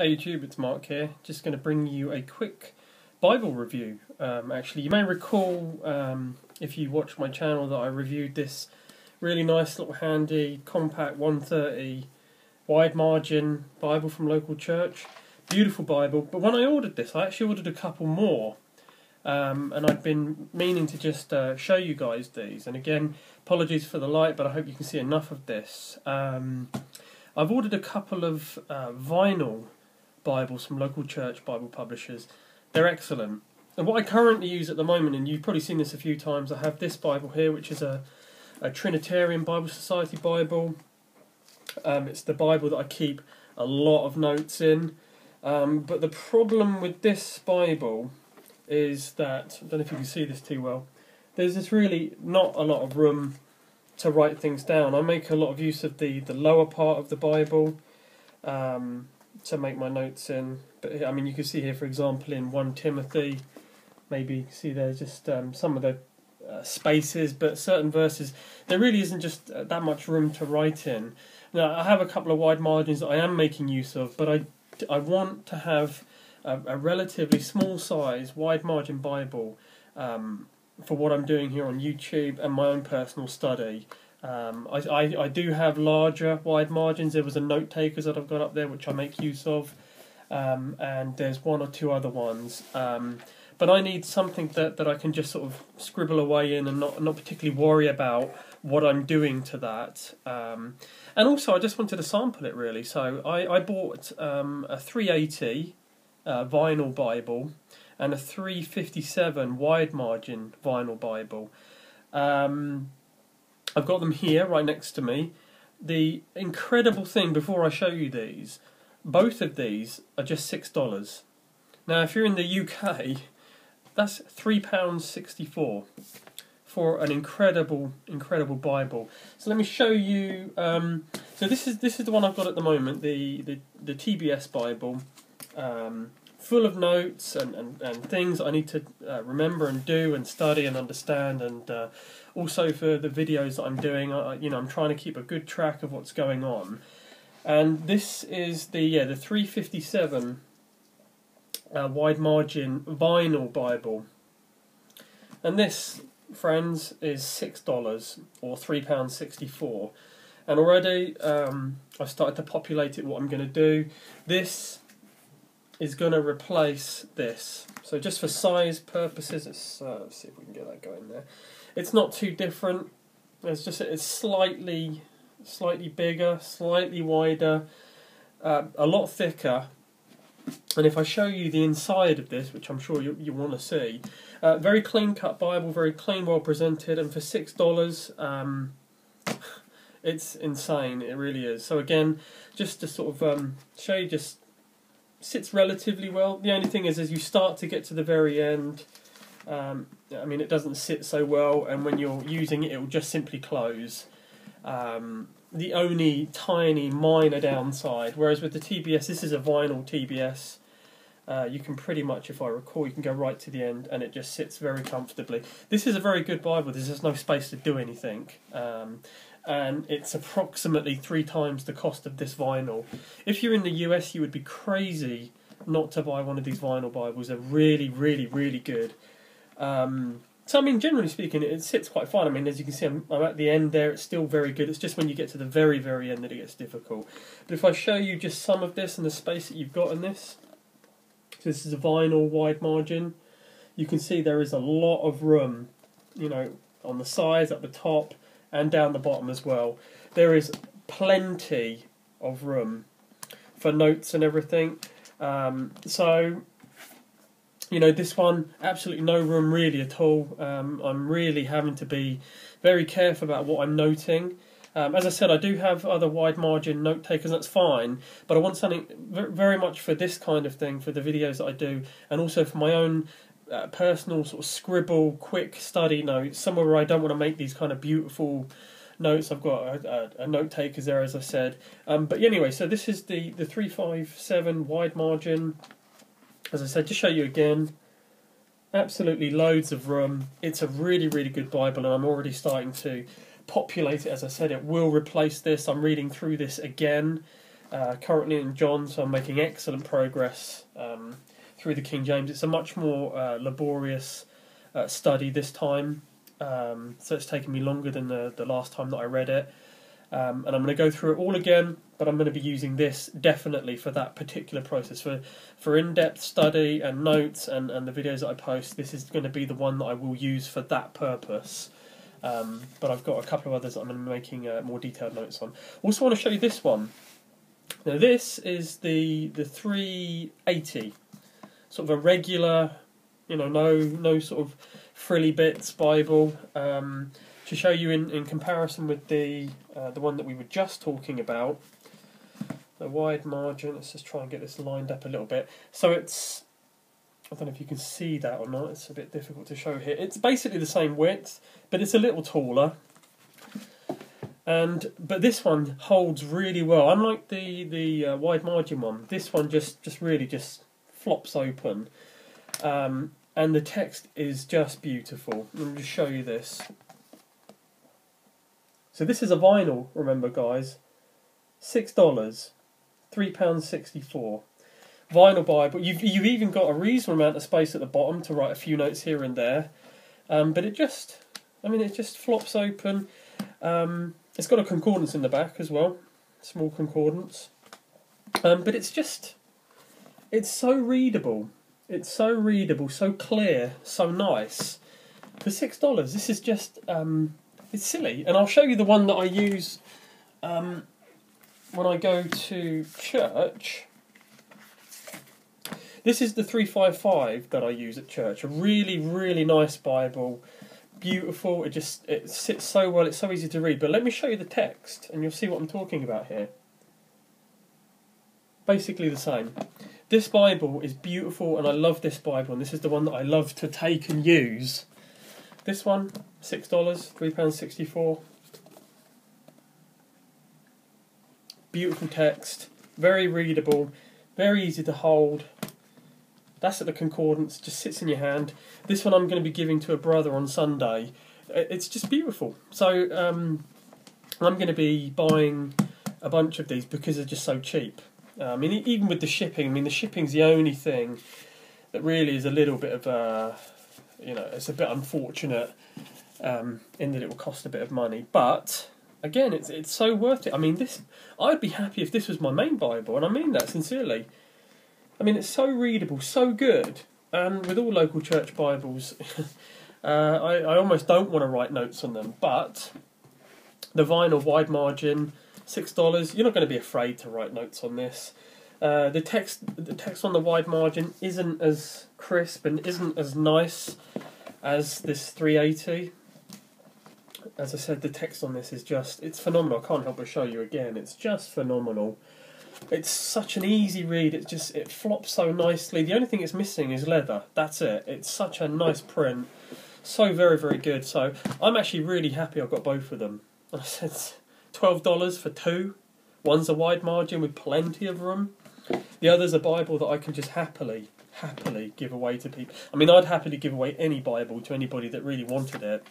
Hey YouTube, it's Mark here. Just going to bring you a quick Bible review. Actually, you may recall, if you watch my channel, that I reviewed this really nice little handy compact 130 wide margin Bible from local church. Beautiful Bible. But when I ordered this, I actually ordered a couple more. And I've been meaning to just show you guys these. And again, apologies for the light, but I hope you can see enough of this. I've ordered a couple of vinyl Bibles from local church Bible publishers. They're excellent. And what I currently use at the moment, and you've probably seen this a few times, I have this Bible here, which is a Trinitarian Bible Society Bible. It's the Bible that I keep a lot of notes in. But the problem with this Bible is that, I don't know if you can see this too well, there's just really not a lot of room to write things down. I make a lot of use of the lower part of the Bible to make my notes in. But I mean, you can see here, for example, in 1 Timothy, maybe you can see there's just some of the spaces, but certain verses, there really isn't just that much room to write in. Now, I have a couple of wide margins that I am making use of, but I want to have a relatively small size wide margin Bible for what I'm doing here on YouTube and my own personal study. I do have larger wide margins. There was a note takers that I've got up there which I make use of, and there's one or two other ones. But I need something that I can just sort of scribble away in and not particularly worry about what I'm doing to that. And also I just wanted to sample it really. So I bought a 380 vinyl Bible and a 357 wide margin vinyl Bible. I've got them here right next to me. The incredible thing, before I show you these, both of these are just $6. Now if you're in the UK, that's £3.64 for an incredible Bible. So let me show you. So this is the one I've got at the moment, the TBS Bible, full of notes and things I need to remember and do and study and understand, and also for the videos that I'm doing, I'm trying to keep a good track of what's going on. And this is the 357 wide margin vinyl Bible, and this, friends, is $6 or £3.64. And already I've started to populate it. What I'm going to do, this is going to replace this. So just for size purposes, let's see if we can get that going there. It's not too different. It's slightly bigger, slightly wider, a lot thicker. And if I show you the inside of this, which I'm sure you want to see, very clean cut Bible, very clean, well presented, and for $6, it's insane. It really is. So again, just to sort of show you, just sits relatively well. The only thing is, as you start to get to the very end, I mean, it doesn't sit so well, and when you're using it, it will just simply close. The only tiny minor downside, whereas with the TBS, this is a vinyl TBS, you can pretty much, if I recall, you can go right to the end and it just sits very comfortably. This is a very good Bible. There's just no space to do anything. And it's approximately 3 times the cost of this vinyl. If you're in the US, you would be crazy not to buy one of these vinyl Bibles. They're really good. So I mean, generally speaking, it sits quite fine. I mean, as you can see, I'm at the end there. It's still very good. It's just when you get to the very end that it gets difficult. But if I show you just some of this and the space that you've got in this, so this is a vinyl wide margin, you can see there is a lot of room, on the sides, at the top, and down the bottom as well. There is plenty of room for notes and everything. So, this one, absolutely no room really at all. I'm really having to be very careful about what I'm noting. As I said, I do have other wide margin note takers, that's fine, but I want something very much for this kind of thing, for the videos that I do, and also for my own personal sort of scribble, quick study notes, somewhere where I don't want to make these kind of beautiful notes. I've got a note takers there, as I said. But anyway, so this is the 357 wide margin. As I said, just show you again, absolutely loads of room. It's a really good Bible, and I'm already starting to populate it. As I said, it will replace this. I'm reading through this again currently in John, so I'm making excellent progress through the King James. It's a much more laborious study this time, so it's taken me longer than the last time that I read it. And I'm going to go through it all again, but I'm going to be using this definitely for that particular process. For in-depth study and notes and the videos that I post, this is going to be the one that I will use for that purpose. But I've got a couple of others that I'm going to be making more detailed notes on. Also want to show you this one. Now this is the 380, sort of a regular, you know, no sort of frilly bits Bible. To show you in comparison with the one that we were just talking about, the wide margin. Let's just try and get this lined up a little bit. So it's, I don't know if you can see that or not. It's a bit difficult to show here. It's basically the same width, but it's a little taller. But this one holds really well. Unlike the wide margin one, this one just really flops open, and the text is just beautiful. Let me just show you this. So this is a vinyl, remember guys, $6, £3.64. Vinyl Bible. You've even got a reasonable amount of space at the bottom to write a few notes here and there, but it just flops open. It's got a concordance in the back as well, small concordance, but it's so readable. It's so readable, so clear, so nice. For $6, this is just. It's silly, and I'll show you the one that I use when I go to church. This is the 355 that I use at church. A really, really nice Bible, beautiful. It sits so well. It's so easy to read. But let me show you the text, and you'll see what I'm talking about here. Basically the same. This Bible is beautiful, and I love this Bible, and this is the one that I love to take and use. This one, $6, £3.64. Beautiful text, very readable, very easy to hold. That's at the concordance, just sits in your hand. This one I'm going to be giving to a brother on Sunday. It's just beautiful. So I'm going to be buying a bunch of these because they're just so cheap. I mean, even with the shipping, I mean, the shipping's the only thing that really is a little bit of a... You know, it's a bit unfortunate in that it will cost a bit of money, but again, it's so worth it. I mean, I'd be happy if this was my main Bible, and I mean that sincerely. I mean, it's so readable, so good, and with all local church Bibles, I almost don't want to write notes on them. But the vinyl wide margin, $6. You're not going to be afraid to write notes on this. The text on the wide margin isn't as crisp and isn't as nice as this 380. As I said, the text on this is it's phenomenal. I can't help but show you again. It's just phenomenal. It's such an easy read. It flops so nicely. The only thing it's missing is leather. That's it. It's such a nice print. So very, very good. So I'm actually really happy I've got both of them. I said $12 for two. One's a wide margin with plenty of room. The other's a Bible that I can just happily give away to people. I mean, I'd happily give away any Bible to anybody that really wanted it.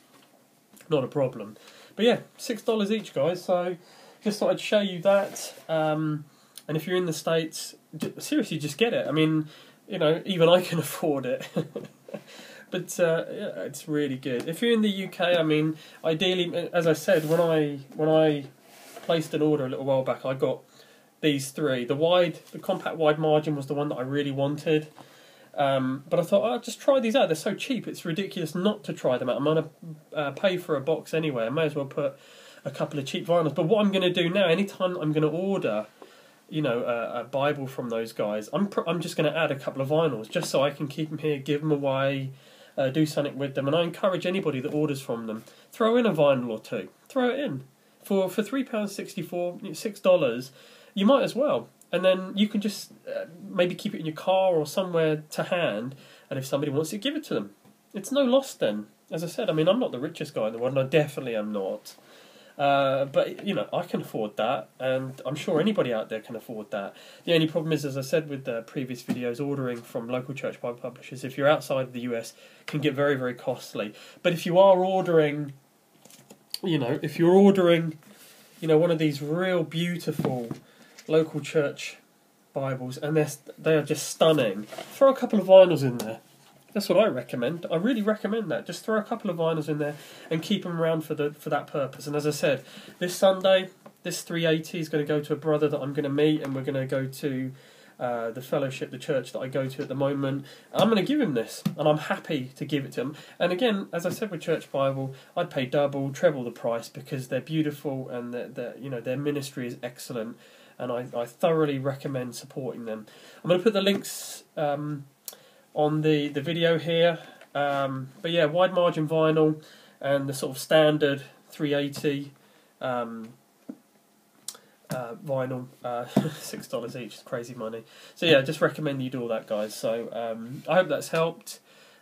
Not a problem. But yeah, $6 each, guys. So just thought I'd show you that. And if you're in the States, seriously, just get it. I mean, you know, even I can afford it. But yeah, it's really good. If you're in the UK, I mean, ideally, as I said, when I placed an order a little while back, I got these three. The compact wide margin was the one that I really wanted. But I thought, I'll just try these out. They're so cheap, it's ridiculous not to try them out. I'm going to pay for a box anyway. I may as well put a couple of cheap vinyls. But what I'm going to do now, anytime I'm going to order, you know, a Bible from those guys, I'm just going to add a couple of vinyls just so I can keep them here, give them away, do something with them. And I encourage anybody that orders from them, throw in a vinyl or two. Throw it in. For £3.64, $6, you might as well. And then you can just maybe keep it in your car or somewhere to hand, and if somebody wants it, give it to them. It's no loss then. As I said, I mean, I'm not the richest guy in the world, and I definitely am not. But, you know, I can afford that, and I'm sure anybody out there can afford that. The only problem is, as I said with the previous videos, ordering from local church Bible publishers, if you're outside of the US, can get very, very costly. But if you are ordering, you know, one of these real beautiful, local church Bibles, and they are just stunning. Throw a couple of vinyls in there. That's what I recommend. I really recommend that. Just throw a couple of vinyls in there and keep them around for that purpose. And as I said, this Sunday, this 380 is going to go to a brother that I'm going to meet, and we're going to go to the fellowship, the church that I go to at the moment. I'm going to give him this, and I'm happy to give it to him. And again, as I said with Church Bible, I'd pay double, treble the price because they're beautiful and their ministry is excellent, and I thoroughly recommend supporting them. I'm going to put the links on the video here. But yeah, wide margin vinyl and the sort of standard 380 vinyl, $6 each, it's crazy money. So yeah, just recommend you do all that, guys. So I hope that's helped.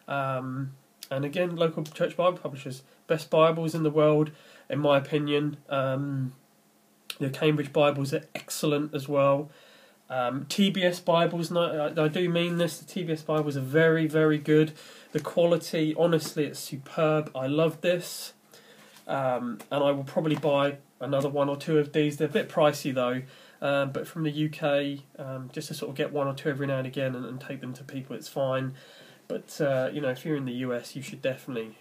And again, local church Bible publishers, best Bibles in the world, in my opinion. The Cambridge Bibles are excellent as well. TBS Bibles, I do mean this, the TBS Bibles are very, very good. The quality, honestly, it's superb. I love this. And I will probably buy another one or two of these. They're a bit pricey though, but from the UK, just to sort of get one or two every now and again and take them to people, it's fine. But if you're in the US, you should definitely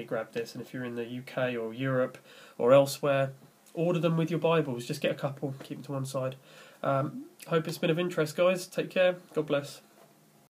grab this. And if you're in the UK or Europe or elsewhere, order them with your Bibles. Just get a couple, keep them to one side. Hope it's been of interest, guys. Take care. God bless.